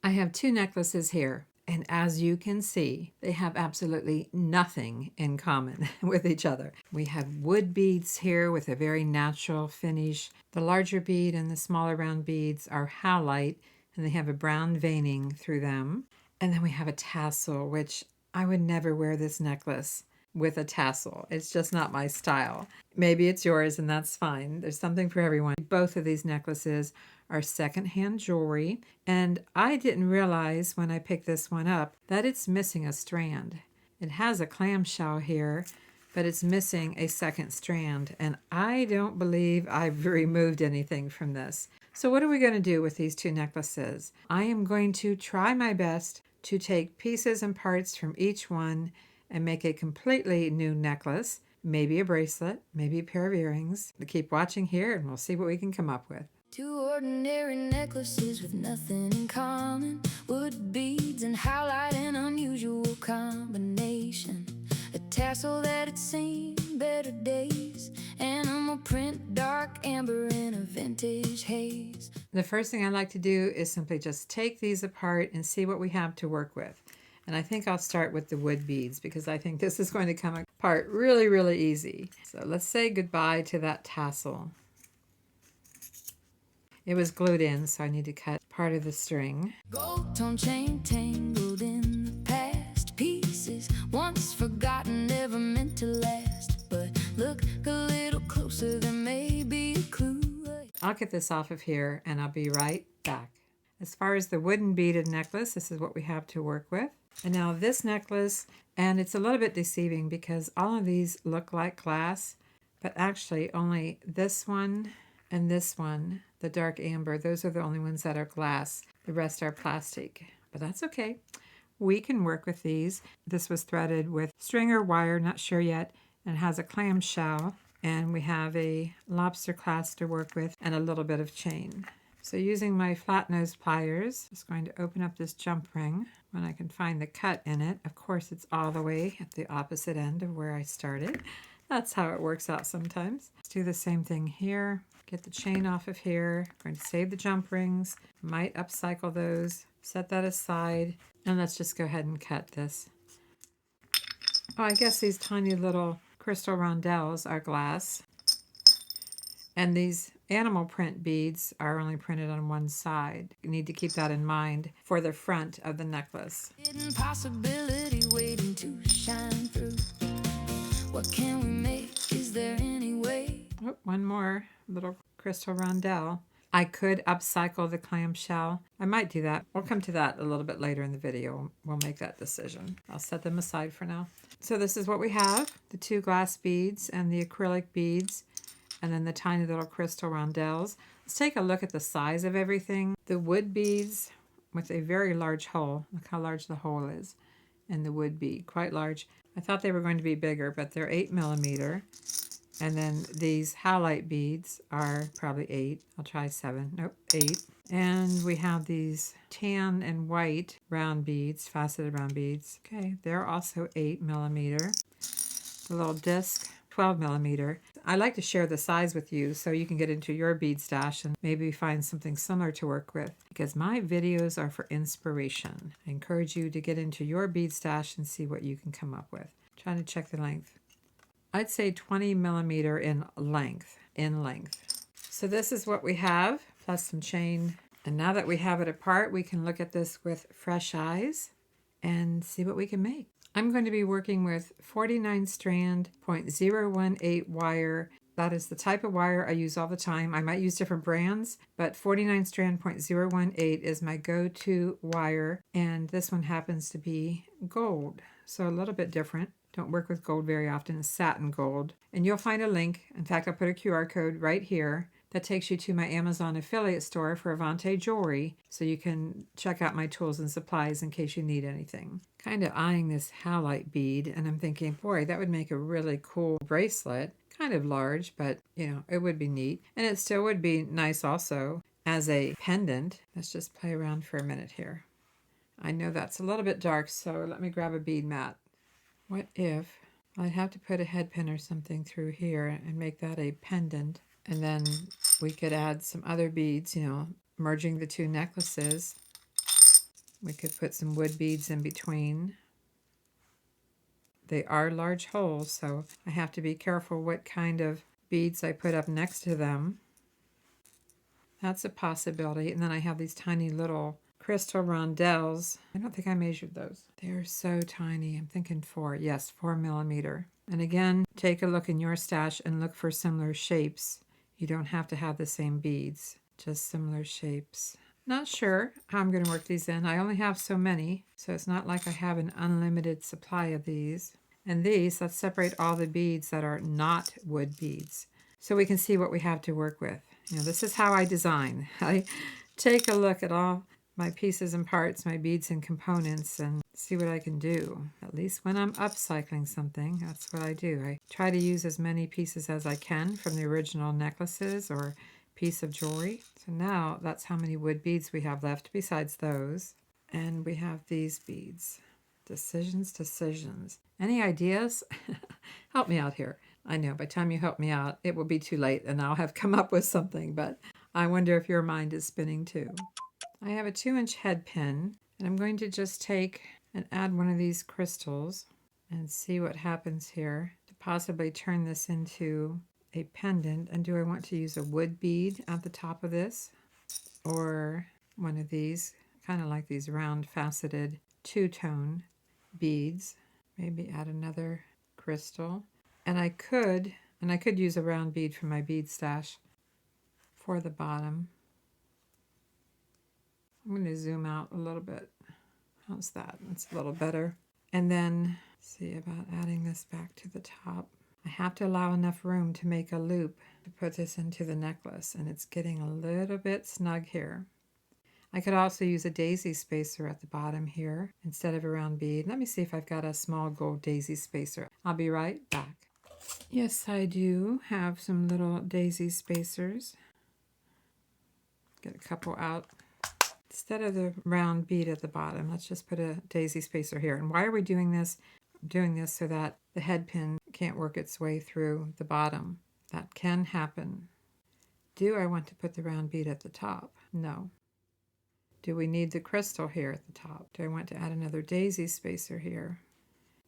I have two necklaces here, and as you can see, they have absolutely nothing in common with each other. We have wood beads here with a very natural finish. The larger bead and the smaller round beads are howlite, and they have a brown veining through them. And then we have a tassel, which I would never wear this necklace with a tassel. It's just not my style. Maybe it's yours, and that's fine. There's something for everyone. Both of these necklaces are secondhand jewelry, and I didn't realize when I picked this one up that it's missing a strand. It has a clamshell here, but it's missing a second strand, and I don't believe I've removed anything from this. So what are we going to do with these two necklaces? I am going to try my best to take pieces and parts from each one and make a completely new necklace, maybe a bracelet, maybe a pair of earrings. Keep watching here and we'll see what we can come up with. Two ordinary necklaces with nothing in common. Wood beads and howlite, an unusual combination. A tassel that had seen better days. Animal print, dark amber in a vintage haze. The first thing I like to do is simply just take these apart and see what we have to work with. And I think I'll start with the wood beads because I think this is going to come apart really, really easy. So let's say goodbye to that tassel. It was glued in, so I need to cut part of the string. Gold tone chain tangled in the past. Pieces once forgotten, never meant to last. But look a little closer, there may be a clue. I'll get this off of here and I'll be right back. As far as the wooden beaded necklace, this is what we have to work with. And now this necklace, and it's a little bit deceiving because all of these look like glass, but actually only this one and this one, the dark amber, those are the only ones that are glass. The rest are plastic, but that's okay. We can work with these. This was threaded with string or wire, not sure yet, and it has a clamshell. And we have a lobster clasp to work with and a little bit of chain. So using my flat nose pliers, I'm just going to open up this jump ring when I can find the cut in it. Of course, it's all the way at the opposite end of where I started. That's how it works out sometimes. Let's do the same thing here. Get the chain off of here. I'm going to save the jump rings. Might upcycle those. Set that aside. And let's just go ahead and cut this. Oh, I guess these tiny little crystal rondelles are glass. And these animal print beads are only printed on one side. You need to keep that in mind for the front of the necklace. Hidden possibility waiting to shine through. What can we make? Is there any way? Oh, one more little crystal rondelle. I could upcycle the clamshell. I might do that. We'll come to that a little bit later in the video. We'll make that decision. I'll set them aside for now. So this is what we have. The two glass beads and the acrylic beads. And then the tiny little crystal rondelles. Let's take a look at the size of everything. The wood beads with a very large hole. Look how large the hole is in the wood bead. Quite large. I thought they were going to be bigger, but they're 8mm. And then these howlite beads are probably 8. I'll try 7. Nope, 8. And we have these tan and white round beads, faceted round beads. Okay, they're also 8mm. The little disc, 12mm. I like to share the size with you so you can get into your bead stash and maybe find something similar to work with, because my videos are for inspiration. I encourage you to get into your bead stash and see what you can come up with. I'm trying to check the length. I'd say 20mm in length. So this is what we have, plus some chain. And now that we have it apart, we can look at this with fresh eyes and see what we can make. I'm going to be working with 49 strand 0.018 wire. That is the type of wire I use all the time. I might use different brands, but 49 strand 0.018 is my go-to wire. And this one happens to be gold, so a little bit different. Don't work with gold very often. It's satin gold. And you'll find a link. In fact, I'll put a QR code right here that takes you to my Amazon affiliate store for Avante jewelry, so you can check out my tools and supplies in case you need anything. Kind of eyeing this howlite bead, and I'm thinking, boy, that would make a really cool bracelet. Kind of large, but you know, it would be neat. And it still would be nice also as a pendant. Let's just play around for a minute here. I know that's a little bit dark, so let me grab a bead mat. What if I'd have to put a head pin or something through here and make that a pendant, and then we could add some other beads, you know, merging the two necklaces. We could put some wood beads in between. They are large holes, so I have to be careful what kind of beads I put up next to them. That's a possibility. And then I have these tiny little crystal rondelles. I don't think I measured those. They're so tiny. I'm thinking 4. Yes, 4 millimeter. And again, take a look in your stash and look for similar shapes. You don't have to have the same beads, just similar shapes. Not sure how I'm going to work these in. I only have so many, so it's not like I have an unlimited supply of these. And these, let's separate all the beads that are not wood beads so we can see what we have to work with. You know, this is how I design. I take a look at all my pieces and parts, my beads and components, and see what I can do. At least when I'm upcycling something, that's what I do. I try to use as many pieces as I can from the original necklaces or piece of jewelry. So now that's how many wood beads we have left besides those. And we have these beads. Decisions, decisions. Any ideas? Help me out here. I know by the time you help me out, it will be too late and I'll have come up with something, but I wonder if your mind is spinning too. I have a 2-inch head pin, and I'm going to just take and add one of these crystals and see what happens here to possibly turn this into a pendant. And do I want to use a wood bead at the top of this or one of these, kind of like these round faceted two-tone beads? Maybe add another crystal. And I could use a round bead from my bead stash for the bottom. I'm going to zoom out a little bit. How's that? That's a little better. And then see about adding this back to the top. I have to allow enough room to make a loop to put this into the necklace, and it's getting a little bit snug here. I could also use a daisy spacer at the bottom here instead of a round bead. Let me see if I've got a small gold daisy spacer. I'll be right back. Yes, I do have some little daisy spacers. Get a couple out. Instead of the round bead at the bottom, let's just put a daisy spacer here. And why are we doing this? I'm doing this so that the head pin can't work its way through the bottom. That can happen. Do I want to put the round bead at the top? No. Do we need the crystal here at the top? Do I want to add another daisy spacer here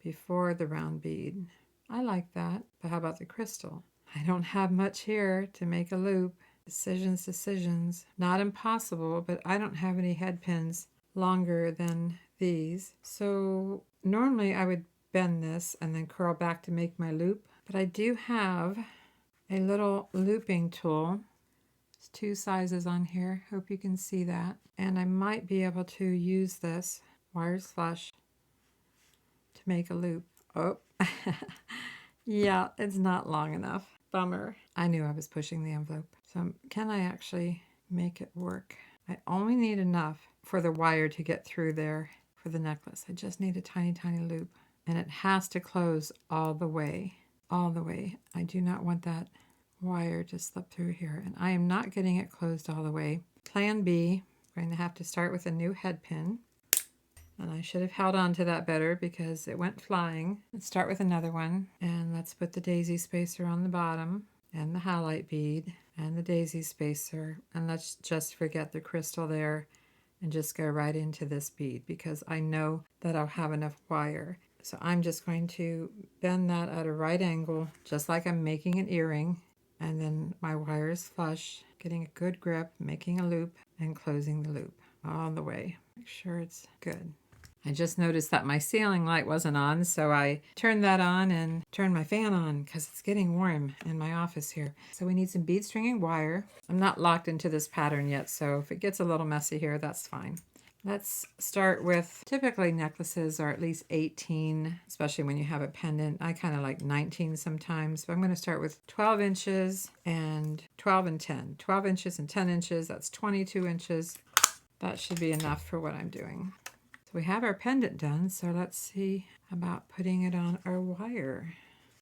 before the round bead? I like that, but how about the crystal? I don't have much here to make a loop. Decisions, decisions. Not impossible, but I don't have any head pins longer than these. So normally I would bend this and then curl back to make my loop, but I do have a little looping tool. There's 2 sizes on here. Hope you can see that. And I might be able to use this wires flush to make a loop. Oh, yeah, it's not long enough. Bummer. I knew I was pushing the envelope. So can I actually make it work? I only need enough for the wire to get through there for the necklace. I just need a tiny, tiny loop. And it has to close all the way. All the way. I do not want that wire to slip through here. And I am not getting it closed all the way. Plan B, I'm going to have to start with a new head pin. And I should have held on to that better because it went flying. Let's start with another one. And let's put the daisy spacer on the bottom and the halite bead and the daisy spacer. And let's just forget the crystal there and just go right into this bead because I know that I'll have enough wire. So I'm just going to bend that at a right angle, just like I'm making an earring. And then my wire is flush, getting a good grip, making a loop and closing the loop all the way. Make sure it's good. I just noticed that my ceiling light wasn't on, so I turned that on and turned my fan on because it's getting warm in my office here. So we need some bead string and wire. I'm not locked into this pattern yet, so if it gets a little messy here, that's fine. Let's start with, typically necklaces are at least 18, especially when you have a pendant. I kind of like 19 sometimes, but I'm going to start with 12 inches and 12 and 10. 12 inches and 10 inches, that's 22 inches. That should be enough for what I'm doing. So we have our pendant done, so let's see about putting it on our wire.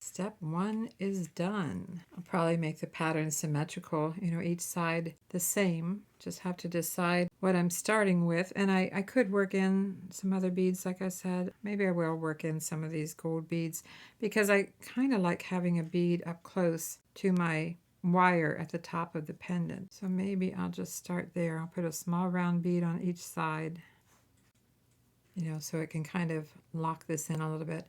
Step 1 is done. I'll probably make the pattern symmetrical, each side the same. Just have to decide what I'm starting with. And I could work in some other beads, like I said. Maybe I will work in some of these gold beads because I kind of like having a bead up close to my wire at the top of the pendant. So maybe I'll just start there. I'll put a small round bead on each side. you know, so it can kind of lock this in a little bit.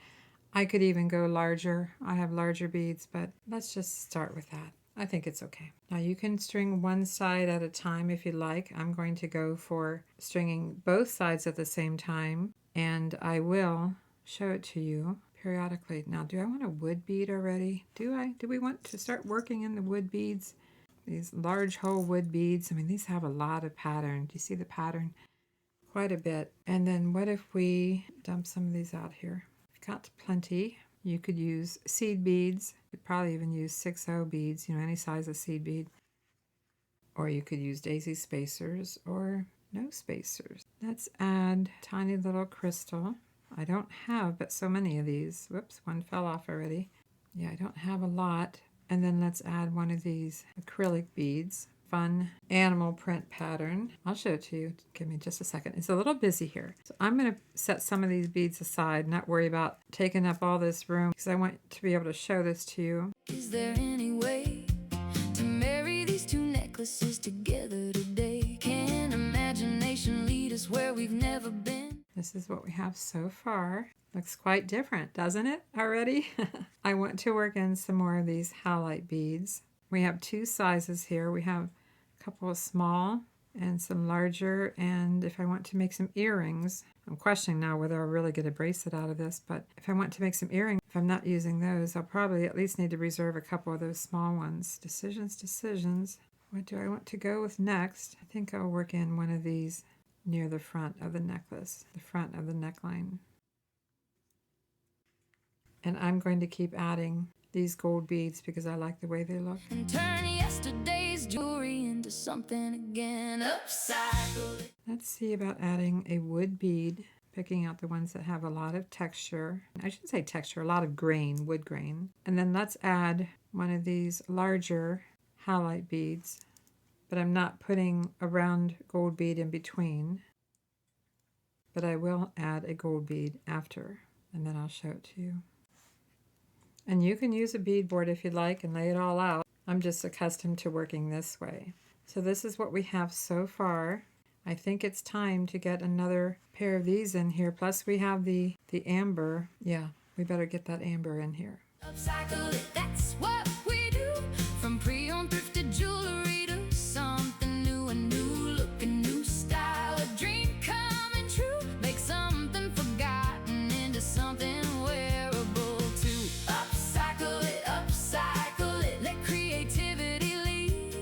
I could even go larger. I have larger beads, but let's just start with that. I think it's okay. Now you can string one side at a time if you like. I'm going to go for stringing both sides at the same time, and I will show it to you periodically. Now, do I want a wood bead already? Do we want to start working in the wood beads? These large hole wood beads, I mean, these have a lot of pattern. Do you see the pattern? Quite a bit. And then what if we dump some of these out here? We've got plenty. You could use seed beads. You'd probably even use 6/0 beads, you know, any size of seed bead. Or you could use daisy spacers or no spacers. Let's add tiny little crystal. I don't have but so many of these. Whoops, one fell off already. Yeah, I don't have a lot. And then let's add one of these acrylic beads. Fun animal print pattern. I'll show it to you. Give me just a second. It's a little busy here. So I'm going to set some of these beads aside, not worry about taking up all this room because I want to be able to show this to you. Is there any way to marry these two necklaces together today? Can imagination lead us where we've never been? This is what we have so far. Looks quite different, doesn't it, already? I want to work in some more of these halite beads. We have two sizes here. We have a couple of small and some larger, and if I want to make some earrings, I'm questioning now whether I'll really get a bracelet out of this, but if I want to make some earrings, if I'm not using those, I'll probably at least need to reserve a couple of those small ones. Decisions. What do I want to go with next? I think I'll work in one of these near the front of the necklace, the front of the neckline. And I'm going to keep adding these gold beads because I like the way they look. And turn yesterday's jewelry into something again. Upcycle it. Let's see about adding a wood bead, picking out the ones that have a lot of texture. I shouldn't say texture, a lot of grain, wood grain. And then let's add one of these larger halite beads, but I'm not putting a round gold bead in between, but I will add a gold bead after, and then I'll show it to you. And you can use a beadboard if you'd like and lay it all out. I'm just accustomed to working this way. So this is what we have so far. I think it's time to get another pair of these in here. Plus we have the amber. Yeah, we better get that amber in here. Upcycle it, that's what we do. From pre-owned thrifted jewelry to something new, a new look, a new style, a dream coming true. Make something forgotten into something wearable too. Upcycle it, let creativity lead.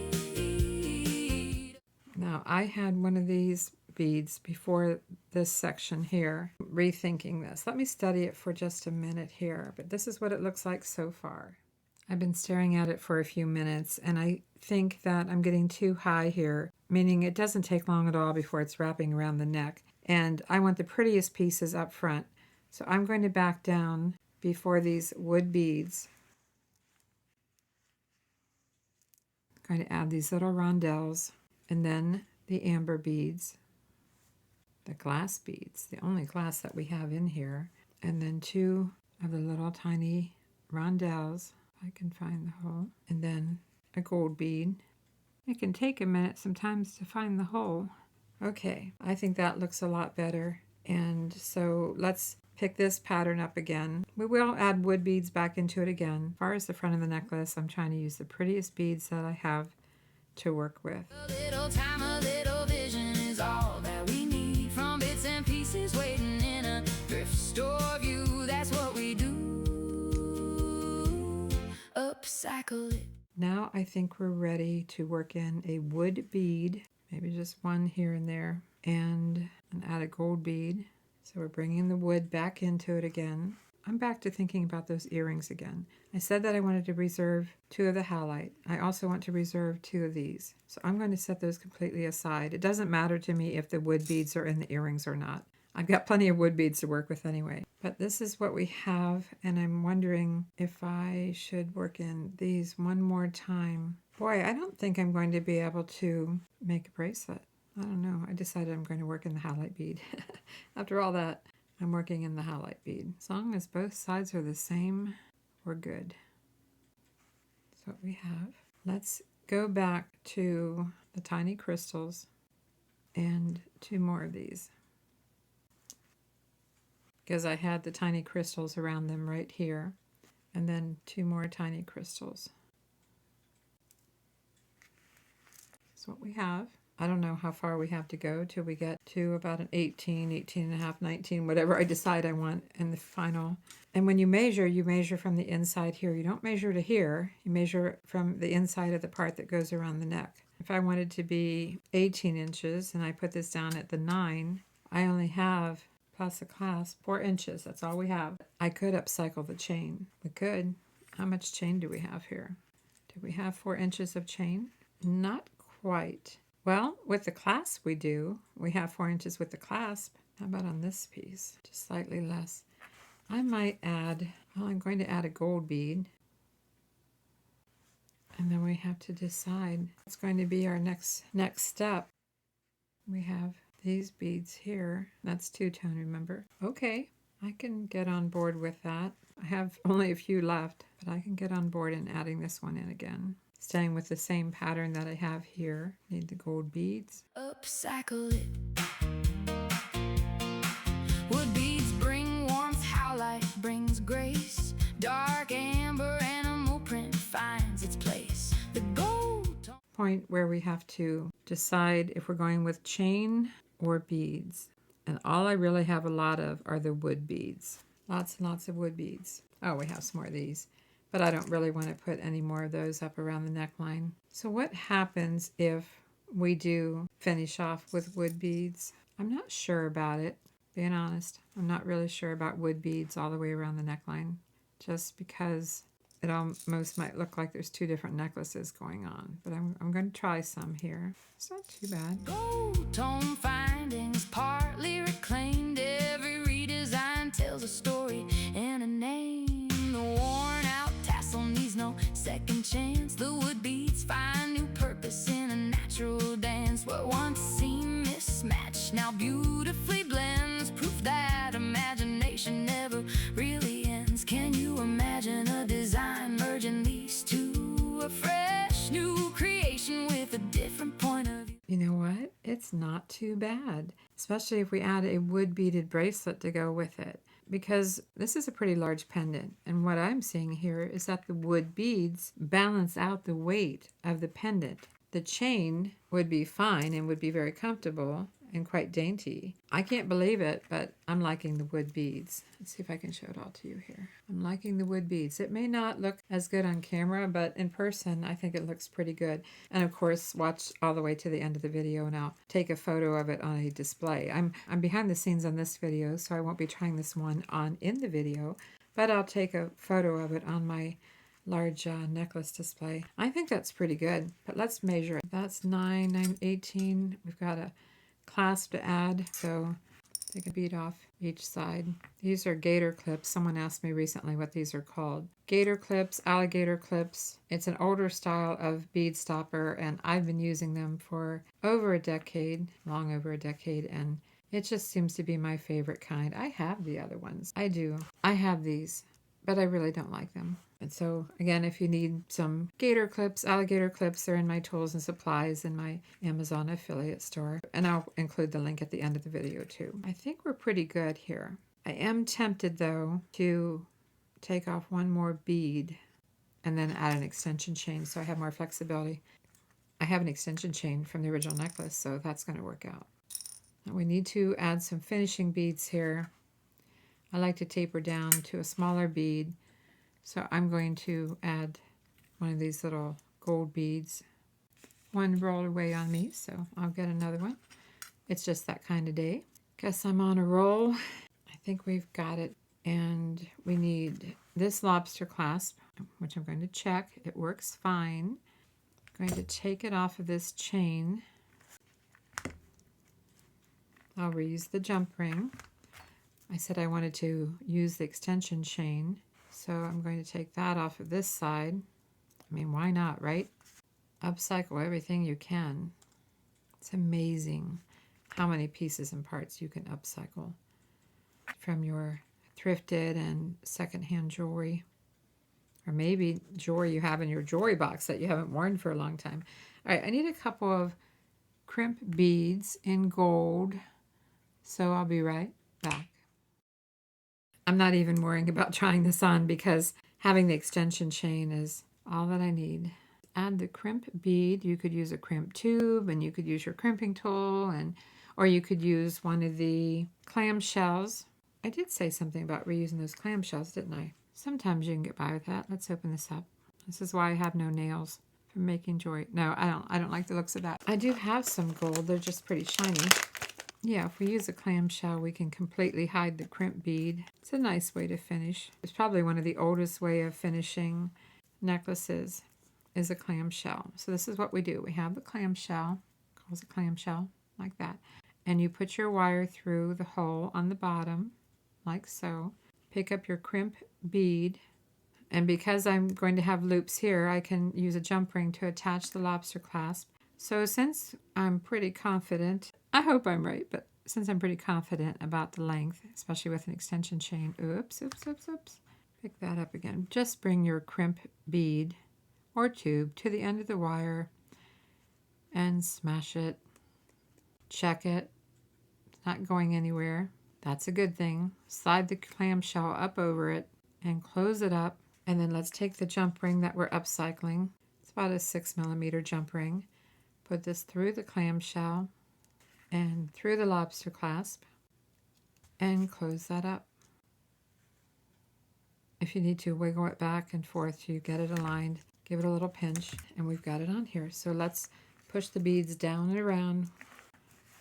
Now I had one of these beads before this section here, rethinking this. Let me study it for just a minute here, but this is what it looks like so far. I've been staring at it for a few minutes and I think that I'm getting too high here, meaning it doesn't take long at all before it's wrapping around the neck. And I want the prettiest pieces up front. So I'm going to back down before these wood beads. I'm going to add these little rondelles and then the amber beads. The glass beads, the only glass that we have in here, and then two of the little tiny rondelles, if I can find the hole, and then a gold bead. It can take a minute sometimes to find the hole. Okay, I think that looks a lot better, and so let's pick this pattern up again. We will add wood beads back into it again. As far as the front of the necklace, I'm trying to use the prettiest beads that I have to work with. A little time, a little vision is all that we need. From bits and pieces waiting in a thrift store view, that's what we do. Upcycle it. Now I think we're ready to work in a wood bead, maybe just one here and there, and add a gold bead. So we're bringing the wood back into it again. I'm back to thinking about those earrings again. I said that I wanted to reserve two of the halite. I also want to reserve two of these. So I'm going to set those completely aside. It doesn't matter to me if the wood beads are in the earrings or not. I've got plenty of wood beads to work with anyway. But this is what we have, and I'm wondering if I should work in these one more time. Boy, I don't think I'm going to be able to make a bracelet. I don't know. I decided I'm going to work in the halite bead. After all that, I'm working in the halite bead. As long as both sides are the same, we're good. That's what we have. Let's go back to the tiny crystals and two more of these. because I had the tiny crystals around them right here. And then 2 more tiny crystals. That's what we have. I don't know how far we have to go till we get to about an 18, 18 and a half, 19, whatever I decide I want in the final. And when you measure from the inside here. You don't measure to here. You measure from the inside of the part that goes around the neck. If I wanted to be 18 inches and I put this down at the 9, I only have, plus the clasp, 4 inches. That's all we have. I could upcycle the chain. We could. How much chain do we have here? Do we have 4 inches of chain? Not quite. Well, with the clasp we do. We have 4 inches with the clasp. How about on this piece? Just slightly less. I might add, well, I'm going to add a gold bead. And then we have to decide what's going to be our next step. We have these beads here. That's 2-tone, remember? Okay, I can get on board with that. I have only a few left, but I can get on board in adding this one in again. Staying with the same pattern that I have here. Need the gold beads. Upcycle it. Wood beads bring warmth, how light brings grace. Dark amber animal print finds its place. The gold point where we have to decide if we're going with chain or beads. And all I really have a lot of are the wood beads. Lots and lots of wood beads. Oh, we have some more of these. But I don't really want to put any more of those up around the neckline. So what happens if we do finish off with wood beads? I'm not sure about it, being honest. I'm not really sure about wood beads all the way around the neckline, just because it almost might look like there's 2 different necklaces going on. But I'm going to try some here. It's not too bad. gold tone findings partly reclaimed. Every redesign tells a story and a name. The worn out tassel needs no second chance. The wood beads find new purpose in a natural dance. What once seemed mismatched now beautifully blends. Proof that imagination never really ends. Can you imagine a design merging these two? A fresh new creation with a different point of view. You know what? It's not too bad, especially if we add a wood beaded bracelet to go with it. Because this is a pretty large pendant, and what I'm seeing here is that the wood beads balance out the weight of the pendant. The chain would be fine and would be very comfortable and quite dainty. I can't believe it, but I'm liking the wood beads. Let's see if I can show it all to you here. I'm liking the wood beads. It may not look as good on camera, but in person, I think it looks pretty good. And of course, watch all the way to the end of the video and I'll take a photo of it on a display. I'm behind the scenes on this video, so I won't be trying this one on in the video, but I'll take a photo of it on my large necklace display. I think that's pretty good, but let's measure it. That's 9, 9, 18. We've got a clasp to add, so take a bead off each side. These are gator clips. Someone asked me recently what these are called. Gator clips, alligator clips. It's an older style of bead stopper, and I've been using them for over a decade, long over a decade, and it just seems to be my favorite kind. I have the other ones. I do. I have these, but I really don't like them. And so, again, if you need some gator clips, alligator clips, they're in my tools and supplies in my Amazon affiliate store. And I'll include the link at the end of the video, too. I think we're pretty good here. I am tempted, though, to take off one more bead and then add an extension chain so I have more flexibility. I have an extension chain from the original necklace, so that's going to work out. Now we need to add some finishing beads here. I like to taper down to a smaller bead. So I'm going to add one of these little gold beads. One rolled away on me, so I'll get another one. It's just that kind of day. Guess I'm on a roll. I think we've got it. And we need this lobster clasp, which I'm going to check. It works fine. I'm going to take it off of this chain. I'll reuse the jump ring. I said I wanted to use the extension chain. So I'm going to take that off of this side. I mean, why not, right? Upcycle everything you can. It's amazing how many pieces and parts you can upcycle from your thrifted and secondhand jewelry. Or maybe jewelry you have in your jewelry box that you haven't worn for a long time. All right, I need a couple of crimp beads in gold. So I'll be right back. I'm not even worrying about trying this on because having the extension chain is all that I need. Add the crimp bead. You could use a crimp tube and you could use your crimping tool, or you could use one of the clamshells. I did say something about reusing those clamshells, didn't I? Sometimes you can get by with that. Let's open this up. This is why I have no nails from making joy. No, I don't like the looks of that. I do have some gold. They're just pretty shiny. Yeah, if we use a clamshell, we can completely hide the crimp bead. It's a nice way to finish. It's probably one of the oldest way of finishing necklaces is a clamshell. So this is what we do. We have the clamshell, calls a clamshell, like that. And you put your wire through the hole on the bottom, like so. Pick up your crimp bead. And because I'm going to have loops here, I can use a jump ring to attach the lobster clasp. So since I'm pretty confident, I hope I'm right, but since I'm pretty confident about the length, especially with an extension chain, oops. Pick that up again. Just bring your crimp bead or tube to the end of the wire and smash it. Check it. It's not going anywhere. That's a good thing. Slide the clamshell up over it and close it up. And then let's take the jump ring that we're upcycling. It's about a 6mm jump ring. Put this through the clamshell and through the lobster clasp and close that up. If you need to, wiggle it back and forth to get it aligned. Give it a little pinch and we've got it on here. So let's push the beads down and around,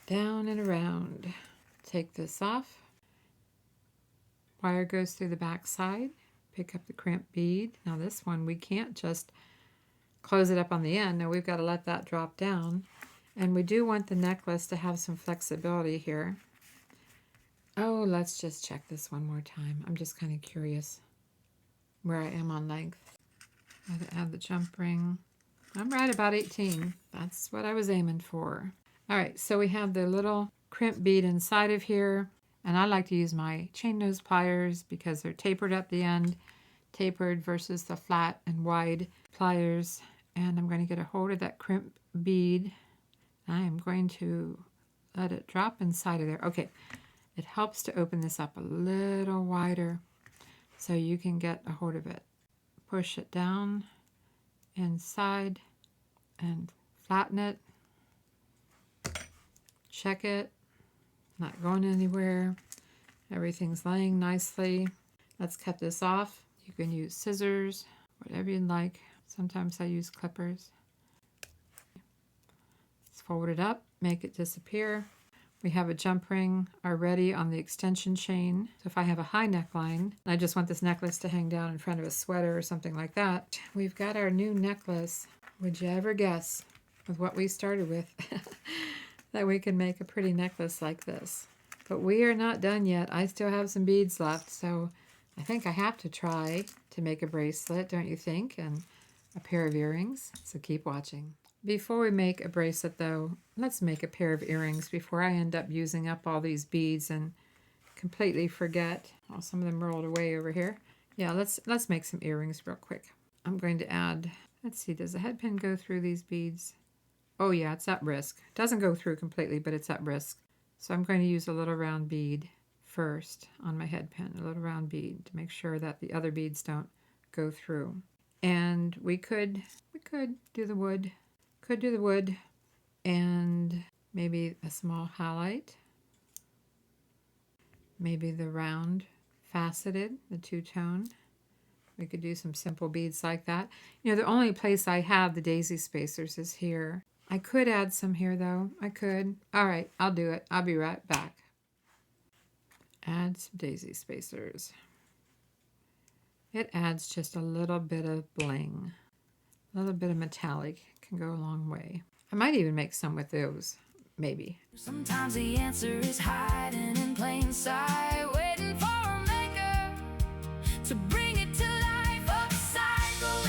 down and around. Take this off. Wire goes through the back side. Pick up the crimp bead. Now this one, we can't just close it up on the end. No, we've got to let that drop down. And we do want the necklace to have some flexibility here. Oh, let's just check this one more time. I'm just kind of curious where I am on length. I gotta add the jump ring. I'm right about 18. That's what I was aiming for. All right, so we have the little crimp bead inside of here. And I like to use my chain nose pliers because they're tapered at the end, tapered versus the flat and wide pliers. And I'm going to get a hold of that crimp bead. I am going to let it drop inside of there. Okay, it helps to open this up a little wider so you can get a hold of it. Push it down inside and flatten it. Check it. Not going anywhere. Everything's laying nicely. Let's cut this off. You can use scissors, whatever you'd like. Sometimes I use clippers. Let's fold it up, make it disappear. We have a jump ring already on the extension chain. So if I have a high neckline, and I just want this necklace to hang down in front of a sweater or something like that, we've got our new necklace. Would you ever guess, with what we started with, that we can make a pretty necklace like this? But we are not done yet. I still have some beads left, so I think I have to try to make a bracelet, don't you think? And a pair of earrings, so keep watching. Before we make a bracelet though, let's make a pair of earrings before I end up using up all these beads and completely forget. Oh, some of them rolled away over here. Yeah, let's make some earrings real quick. I'm going to add, let's see, does the head pin go through these beads? Oh yeah, it's at risk. It doesn't go through completely, but it's at risk. So I'm going to use a little round bead first on my head pin, a little round bead to make sure that the other beads don't go through. And we could do the wood. Could do the wood and maybe a small highlight. Maybe the round faceted, the two-tone. We could do some simple beads like that. You know, the only place I have the daisy spacers is here. I could add some here though. I could. All right, I'll do it. I'll be right back. Add some daisy spacers. It adds just a little bit of bling. A little bit of metallic can go a long way. I might even make some with those, maybe. Sometimes the answer is hiding in plain sight, waiting for a maker to bring it to life. Upcycle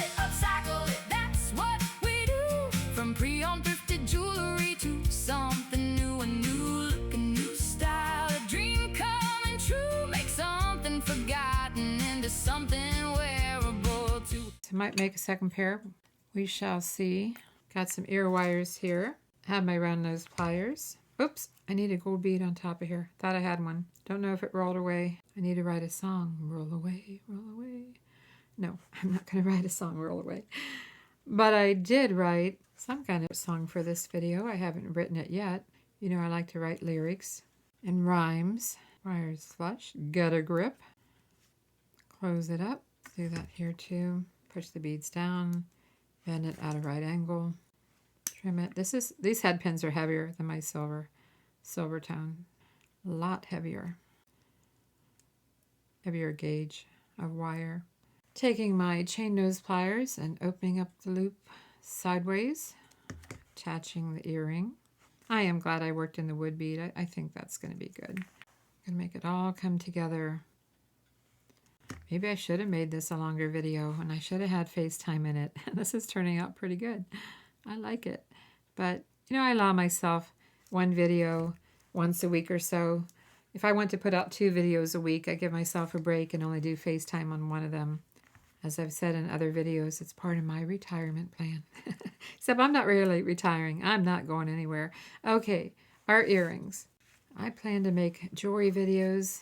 it, that's what we do. From pre-owned thrifted jewelry to something new, a new look, a new style, a dream coming true. Make something forgotten into something wearable too. So I might make a second pair. We shall see. Got some ear wires here. Have my round nose pliers. Oops, I need a gold bead on top of here. Thought I had one. Don't know if it rolled away. I need to write a song. Roll away, roll away. No, I'm not going to write a song, roll away. But I did write some kind of song for this video. I haven't written it yet. You know, I like to write lyrics and rhymes. Wires flush. Get a grip. Close it up. Do that here too. Push the beads down. Bend it at a right angle. Trim it. These head pins are heavier than my silver tone. A lot heavier. Heavier gauge of wire. Taking my chain nose pliers and opening up the loop sideways. Attaching the earring. I am glad I worked in the wood bead. I think that's going to be good. I'm going to make it all come together. Maybe I should have made this a longer video and I should have had FaceTime in it. This is turning out pretty good. I like it. But, you know, I allow myself one video once a week or so. If I want to put out 2 videos a week, I give myself a break and only do FaceTime on one of them. As I've said in other videos, it's part of my retirement plan. Except I'm not really retiring. I'm not going anywhere. Okay, our earrings. I plan to make jewelry videos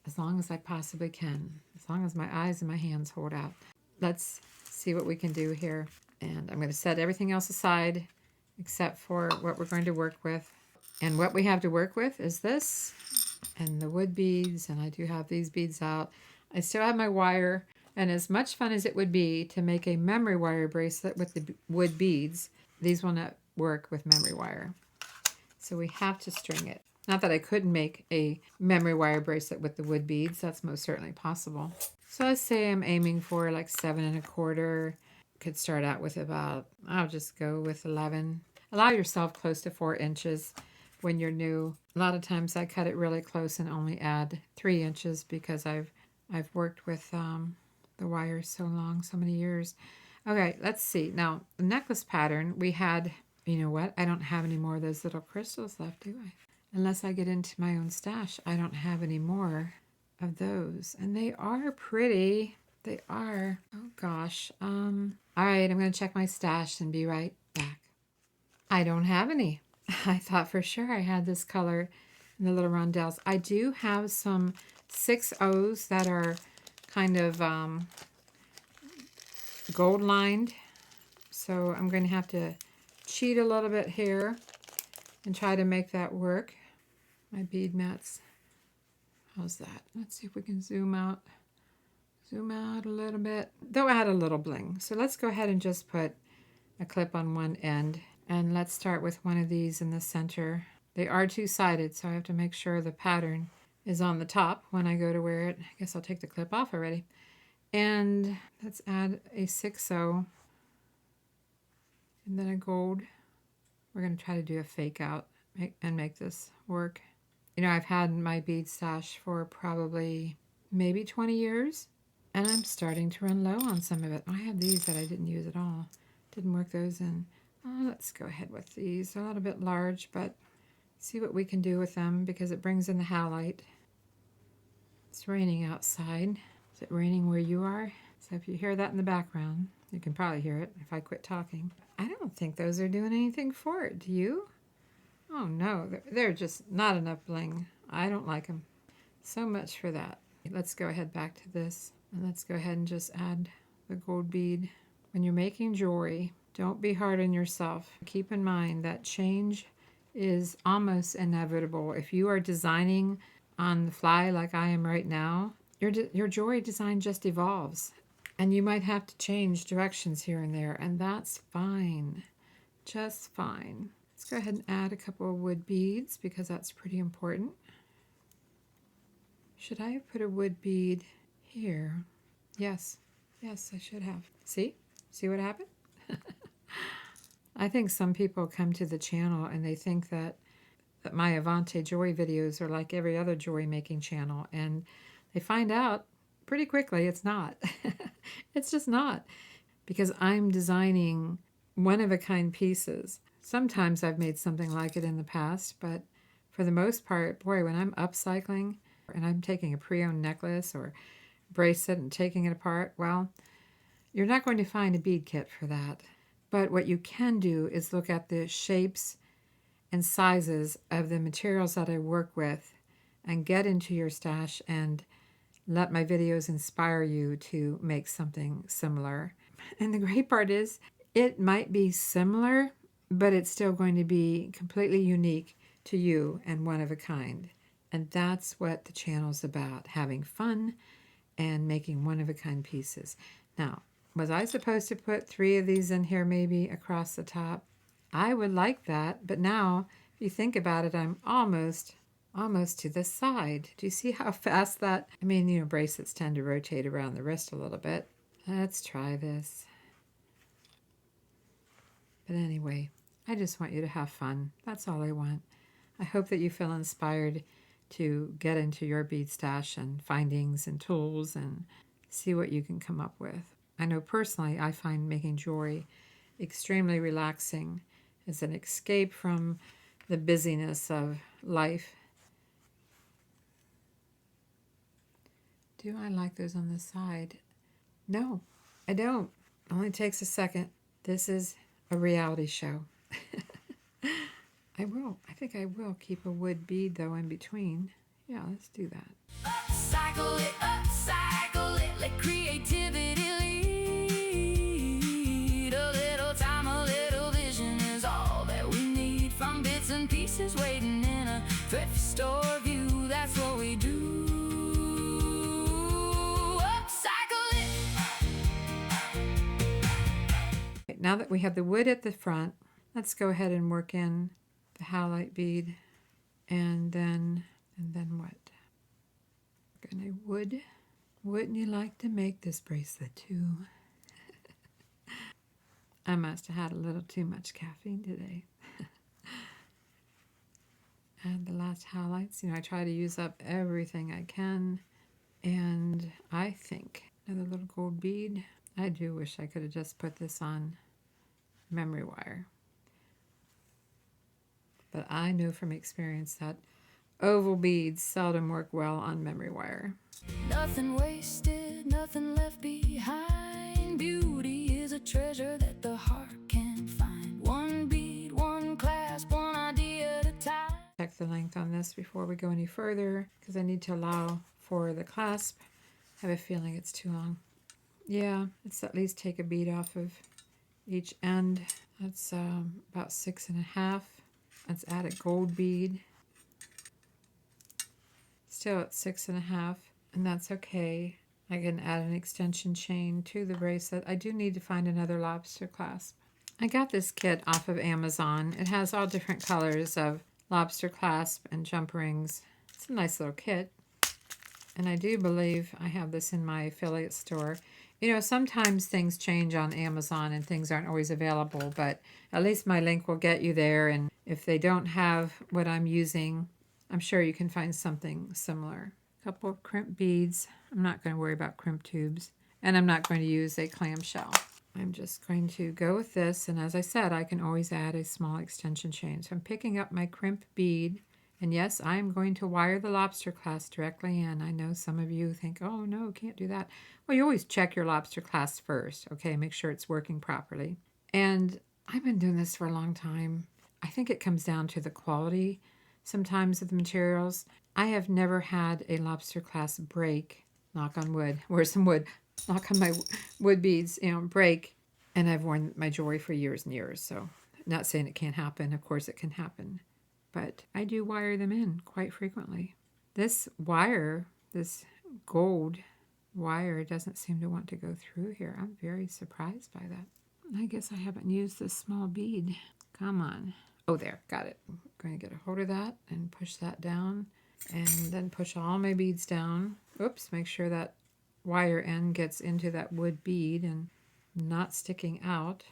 as long as I possibly can. As long as my eyes and my hands hold out. Let's see what we can do here. And I'm going to set everything else aside except for what we're going to work with. And what we have to work with is this and the wood beads. And I do have these beads out. I still have my wire. And as much fun as it would be to make a memory wire bracelet with the wood beads, these will not work with memory wire. So we have to string it. Not that I couldn't make a memory wire bracelet with the wood beads. That's most certainly possible. So let's say I'm aiming for like 7 1/4. Could start out with about, I'll just go with 11. Allow yourself close to 4 inches when you're new. A lot of times I cut it really close and only add 3 inches because I've worked with the wires so long, so many years. Okay, let's see. Now, the necklace pattern, we had, you know what? I don't have any more of those little crystals left, do I? Unless I get into my own stash, I don't have any more of those. And they are pretty. They are. Oh, gosh. All right, I'm going to check my stash and be right back. I don't have any. I thought for sure I had this color in the little rondelles. I do have some 6/0s that are kind of gold lined. So I'm going to have to cheat a little bit here and try to make that work. My bead mats. How's that? Let's see if we can zoom out. Zoom out a little bit. Though I had a little bling. So let's go ahead and just put a clip on one end. And let's start with one of these in the center. They are 2-sided, so I have to make sure the pattern is on the top when I go to wear it. I guess I'll take the clip off already. And let's add a 6/0. And then a gold. We're going to try to do a fake out and make this work. You know, I've had my bead stash for probably maybe 20 years. And I'm starting to run low on some of it. I have these that I didn't use at all. Didn't work those in. Let's go ahead with these. They're a little bit large, but see what we can do with them because it brings in the halide. It's raining outside. Is it raining where you are? So if you hear that in the background, you can probably hear it if I quit talking. I don't think those are doing anything for it. Do you? Oh no, they're just not enough bling. I don't like them. So much for that. Let's go ahead back to this. And let's go ahead and just add the gold bead. When you're making jewelry, don't be hard on yourself. Keep in mind that change is almost inevitable. If you are designing on the fly like I am right now, your jewelry design just evolves. And you might have to change directions here and there, and that's fine. Just fine. Let's go ahead and add a couple of wood beads because that's pretty important. Should I have put a wood bead here? Yes. Yes, I should have. See? See what happened? I think some people come to the channel and they think that my Avante jewelry videos are like every other jewelry making channel, and they find out pretty quickly it's not. It's just not, because I'm designing one-of-a-kind pieces. Sometimes I've made something like it in the past, but for the most part, boy, when I'm upcycling and I'm taking a pre-owned necklace or bracelet and taking it apart, well, you're not going to find a bead kit for that. But what you can do is look at the shapes and sizes of the materials that I work with and get into your stash and let my videos inspire you to make something similar. And the great part is, it might be similar, but it's still going to be completely unique to you and one of a kind. And that's what the channel's about, having fun and making one of a kind pieces. Now, was I supposed to put 3 of these in here maybe across the top? I would like that, but now if you think about it, I'm almost to the side. Do you see how fast that, I mean, you know, bracelets tend to rotate around the wrist a little bit. Let's try this. But anyway, I just want you to have fun. That's all I want. I hope that you feel inspired to get into your bead stash and findings and tools and see what you can come up with. I know personally I find making jewelry extremely relaxing. It's an escape from the busyness of life. Do I like those on the side? No, I don't. It only takes a second. This is a reality show. I think I will keep a wood bead though in between. Yeah, let's do that. Upcycle it, let creativity lead. A little time, a little vision is all that we need. From bits and pieces waiting in a thrift store view, that's what we do. Upcycle it. Now that we have the wood at the front, let's go ahead and work in the halite bead, and then what? Gonna wood. Wouldn't you like to make this bracelet too? I must have had a little too much caffeine today. And the last halites, you know, I try to use up everything I can. And I think another little gold bead. I do wish I could have just put this on memory wire. But I know from experience that oval beads seldom work well on memory wire. Nothing wasted, nothing left behind. Beauty is a treasure that the heart can find. One bead, one clasp, one idea at a time. Check the length on this before we go any further, because I need to allow for the clasp. I have a feeling it's too long. Yeah, let's at least take a bead off of each end. That's about 6.5. Let's add a gold bead. Still at 6.5, and that's okay. I can add an extension chain to the bracelet. I do need to find another lobster clasp. I got this kit off of Amazon. It has all different colors of lobster clasp and jump rings. It's a nice little kit. And I do believe I have this in my affiliate store. You know, sometimes things change on Amazon and things aren't always available, but at least my link will get you there. And if they don't have what I'm using, I'm sure you can find something similar. A couple of crimp beads. I'm not going to worry about crimp tubes. And I'm not going to use a clamshell. I'm just going to go with this. And as I said, I can always add a small extension chain. So I'm picking up my crimp bead. And yes, I'm going to wire the lobster clasp directly in. I know some of you think, oh no, can't do that. Well, you always check your lobster clasp first, okay? Make sure it's working properly. And I've been doing this for a long time. I think it comes down to the quality sometimes of the materials. I have never had a lobster clasp break, knock on wood, where's some wood, knock on my wood beads, you know, break. And I've worn my jewelry for years and years, so not saying it can't happen. Of course it can happen. But I do wire them in quite frequently. This wire, this gold wire, doesn't seem to want to go through here. I'm very surprised by that. I guess I haven't used this small bead. Come on. Oh, there, got it. I'm going to get a hold of that and push that down, and then push all my beads down. Oops, make sure that wire end gets into that wood bead and not sticking out.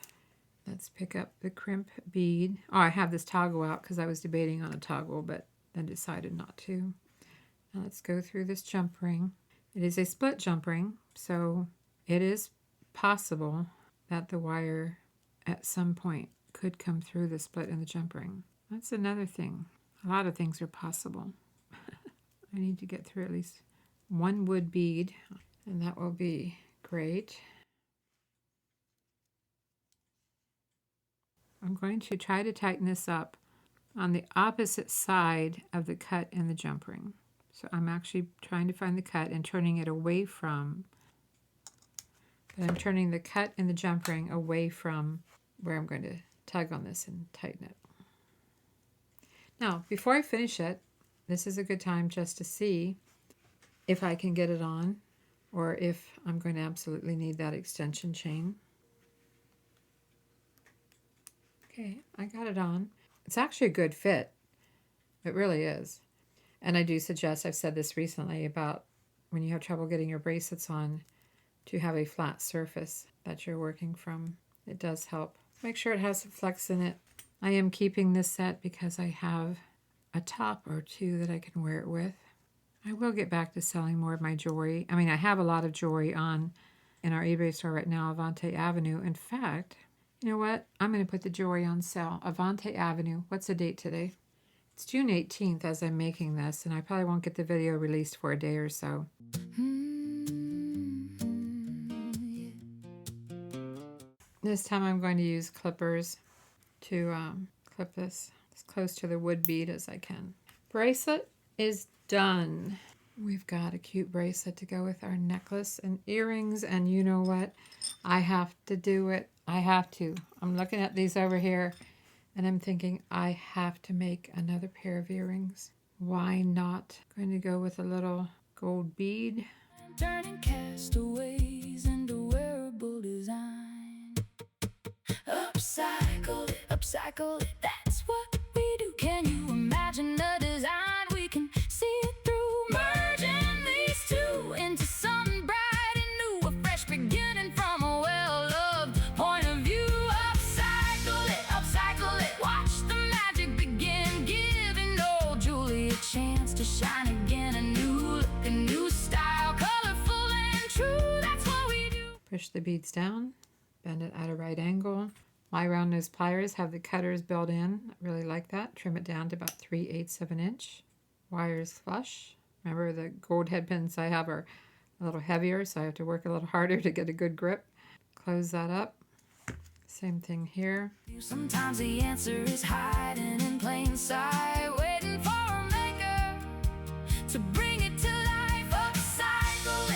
Let's pick up the crimp bead. Oh, I have this toggle out because I was debating on a toggle, but then decided not to. Now let's go through this jump ring. It is a split jump ring, so it is possible that the wire at some point could come through the split in the jump ring. That's another thing. A lot of things are possible. I need to get through at least one wood bead, and that will be great. I'm going to try to tighten this up on the opposite side of the cut in the jump ring. So I'm actually trying to find the cut and turning it away from, but I'm turning the cut in the jump ring away from where I'm going to tug on this and tighten it. Now, before I finish it, this is a good time just to see if I can get it on or if I'm going to absolutely need that extension chain. Okay, I got it on. It's actually a good fit. It really is. And I do suggest, I've said this recently about when you have trouble getting your bracelets on, to have a flat surface that you're working from. It does help. Make sure it has some flex in it. I am keeping this set because I have a top or two that I can wear it with. I will get back to selling more of my jewelry. I mean, I have a lot of jewelry on in our eBay store right now, Avante Avenue. In fact, you know what? I'm going to put the jewelry on sale. Avante Avenue. What's the date today? It's June 18th as I'm making this, and I probably won't get the video released for a day or so. This time I'm going to use clippers to clip this as close to the wood bead as I can. Bracelet is done. We've got a cute bracelet to go with our necklace and earrings, and you know what? I have to do it. I have to. I'm looking at these over here and I'm thinking I have to make another pair of earrings. Why not? I'm going to go with a little gold bead. Turning castaways into wearable design. Upcycle it, that's what we do. Can you imagine the design? We can see it through. Merging these two into something bright and new. A fresh beginning from a well-loved point of view. Upcycle it, watch the magic begin. Giving old Julie a chance to shine again. A new look, a new style, colorful and true. That's what we do. Push the beads down, bend it at a right angle. My round nose pliers have the cutters built in. I really like that. Trim it down to about 3/8 of an inch. Wires flush. Remember, the gold head pins I have are a little heavier, so I have to work a little harder to get a good grip. Close that up. Same thing here. Sometimes the answer is hiding in plain sight, waiting for a maker to bring it to life. Upcycle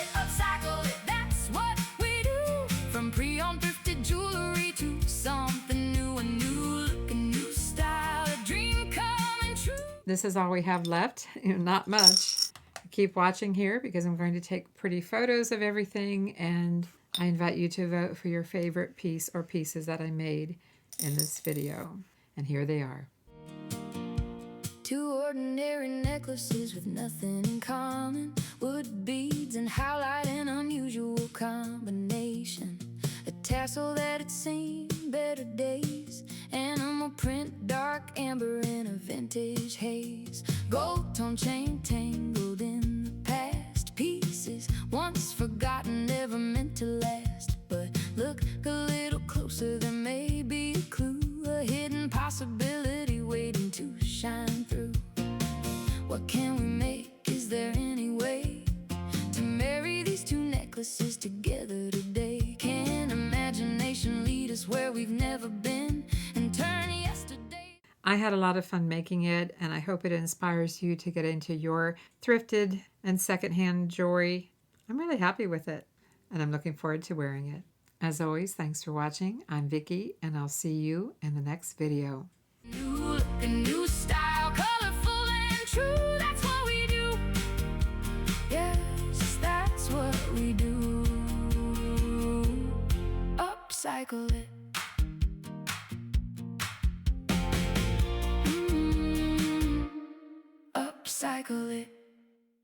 it, that's what we do. From pre-owned thrifted jewelry to something new, a new look, a new style, a dream coming true. This is all we have left, not much. Keep watching here because I'm going to take pretty photos of everything, and I invite you to vote for your favorite piece or pieces that I made in this video. And here they are. Two ordinary necklaces with nothing in common. Wood beads and highlight, an unusual combination. A tassel that had seen better days. Animal print, dark amber in a vintage haze. Gold tone chain tangled in the past. Pieces once forgotten, never meant to last. But look a little closer, there may be a clue. A hidden possibility waiting to shine through. What can we make? Is there any way to marry these two necklaces together today? Can imagination lead us where we've never been and turn yesterday? I had a lot of fun making it, and I hope it inspires you to get into your thrifted and secondhand jewelry. I'm really happy with it, and I'm looking forward to wearing it. As always, thanks for watching. I'm Vicki, and I'll see you in the next video. New look, a new style, colorful and true. That's what we do. Yes, that's what we do. Upcycle it. Upcycle it.